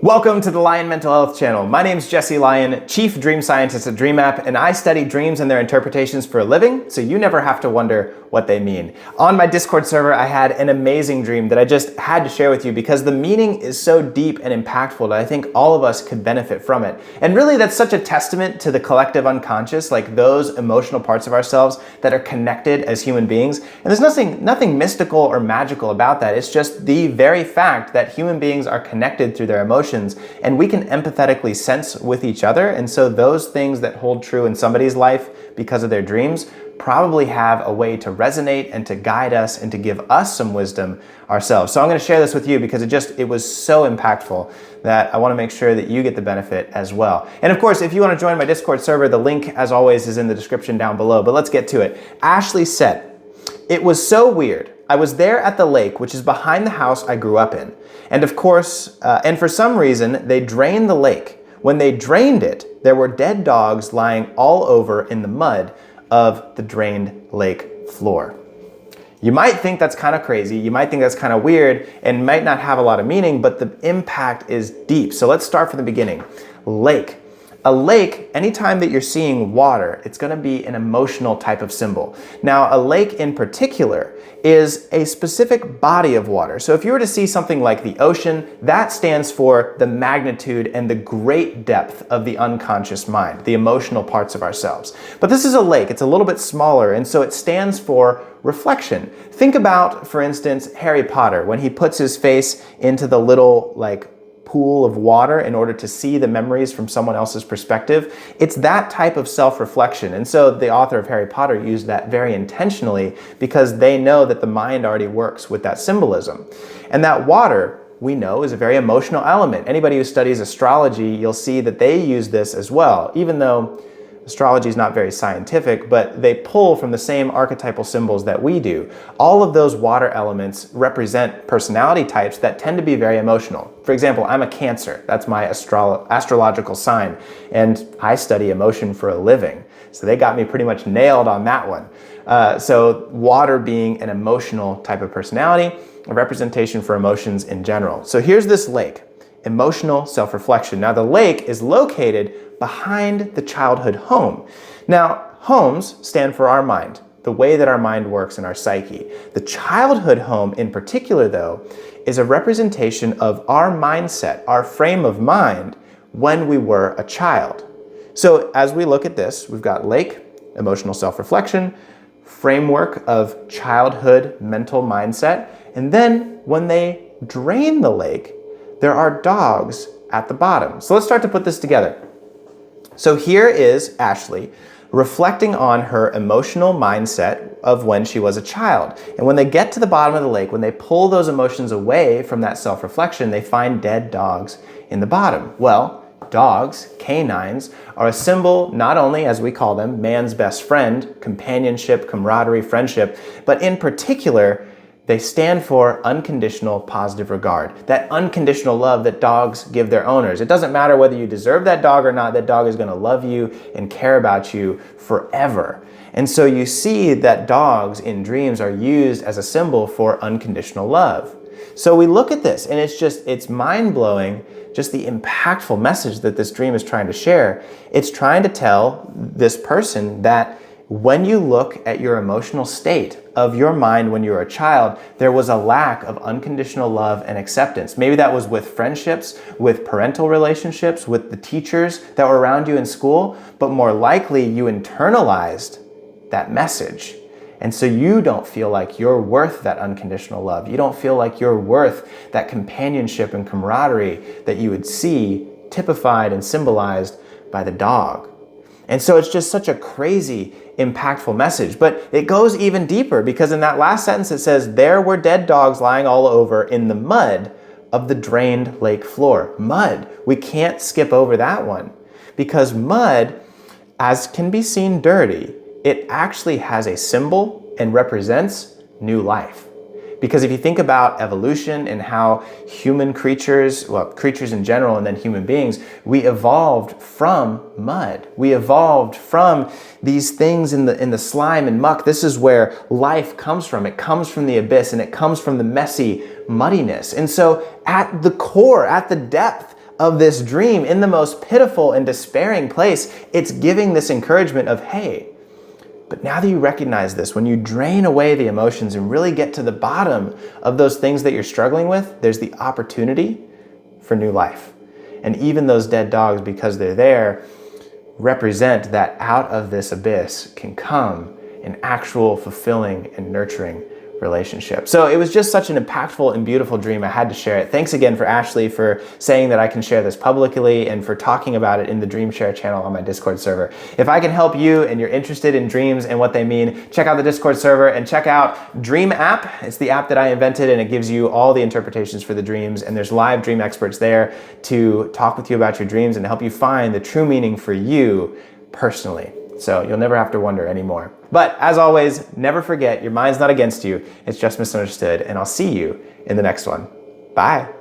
Welcome to the Lyon Mental Health Channel. My name is Jesse Lyon, Chief Dream Scientist at DreamApp, and I study dreams and their interpretations for a living, so you never have to wonder what they mean. On my Discord server, I had an amazing dream that I just had to share with you because the meaning is so deep and impactful that I think all of us could benefit from it. And really, that's such a testament to the collective unconscious, like those emotional parts of ourselves that are connected as human beings. And there's nothing mystical or magical about that. It's just the very fact that human beings are connected through their emotions, and we can empathetically sense with each other. And so those things that hold true in somebody's life because of their dreams probably have a way to resonate and to guide us and to give us some wisdom ourselves. So I'm going to share this with you because it was so impactful that I want to make sure that you get the benefit as well. And of course, if you want to join my Discord server, the link as always is in the description down below. But let's get to it. Ashley said, "It was so weird. I was there at the lake, which is behind the house I grew up in. And of course, and for some reason, they drained the lake. When they drained it, there were dead dogs lying all over in the mud of the drained lake floor." You might think that's kind of crazy. You might think that's kind of weird and might not have a lot of meaning, but the impact is deep. So let's start from the beginning. Lake. A lake, anytime that you're seeing water, it's going to be an emotional type of symbol. Now, a lake in particular is a specific body of water. So if you were to see something like the ocean, that stands for the magnitude and the great depth of the unconscious mind, the emotional parts of ourselves. But this is a lake. It's a little bit smaller, and so it stands for reflection. Think about, for instance, Harry Potter, when he puts his face into the little, pool of water in order to see the memories from someone else's perspective. It's that type of self-reflection. And so the author of Harry Potter used that very intentionally because they know that the mind already works with that symbolism. And that water, we know, is a very emotional element. Anybody who studies astrology, you'll see that they use this as well, even though astrology is not very scientific, but they pull from the same archetypal symbols that we do. All of those water elements represent personality types that tend to be very emotional. For example, I'm a Cancer. That's my astrological sign, and I study emotion for a living. So they got me pretty much nailed on that one. So water being an emotional type of personality, a representation for emotions in general. So here's this lake. Emotional self-reflection. Now the lake is located behind the childhood home. Now, homes stand for our mind, the way that our mind works in our psyche. The childhood home in particular, though, is a representation of our mindset, our frame of mind when we were a child. So as we look at this, we've got lake, emotional self-reflection, framework of childhood mental mindset, and then when they drain the lake, there are dogs at the bottom. So let's start to put this together. So here is Ashley reflecting on her emotional mindset of when she was a child. And when they get to the bottom of the lake, when they pull those emotions away from that self-reflection, they find dead dogs in the bottom. Well, dogs, canines, are a symbol not only, as we call them, man's best friend, companionship, camaraderie, friendship, but in particular, they stand for unconditional positive regard, that unconditional love that dogs give their owners. It doesn't matter whether you deserve that dog or not, that dog is going to love you and care about you forever. And so you see that dogs in dreams are used as a symbol for unconditional love. So we look at this and it's mind-blowing, just the impactful message that this dream is trying to share. It's trying to tell this person that when you look at your emotional state of your mind when you were a child, there was a lack of unconditional love and acceptance. Maybe that was with friendships, with parental relationships, with the teachers that were around you in school, but more likely you internalized that message. And so you don't feel like you're worth that unconditional love. You don't feel like you're worth that companionship and camaraderie that you would see typified and symbolized by the dog. And so it's just such a crazy, impactful message. But it goes even deeper because in that last sentence it says, there were dead dogs lying all over in the mud of the drained lake floor. Mud. We can't skip over that one because mud, as can be seen dirty, it actually has a symbol and represents new life. Because if you think about evolution and how human creatures, well, creatures in general and then human beings, we evolved from mud. We evolved from these things in the slime and muck. This is where life comes from. It comes from the abyss and it comes from the messy muddiness. And so at the core, at the depth of this dream, in the most pitiful and despairing place, it's giving this encouragement of, hey, but now that you recognize this, when you drain away the emotions and really get to the bottom of those things that you're struggling with, there's the opportunity for new life. And even those dead dogs, because they're there, represent that out of this abyss can come an actual fulfilling and nurturing relationship. So it was just such an impactful and beautiful dream. I had to share it. Thanks again for Ashley for saying that I can share this publicly and for talking about it in the Dream Share channel on my Discord server. If I can help you and you're interested in dreams and what they mean, check out the Discord server and check out Dream App. It's the app that I invented, and it gives you all the interpretations for the dreams, and there's live dream experts there to talk with you about your dreams and help you find the true meaning for you personally. So you'll never have to wonder anymore. But as always, never forget, your mind's not against you, it's just misunderstood, and I'll see you in the next one. Bye.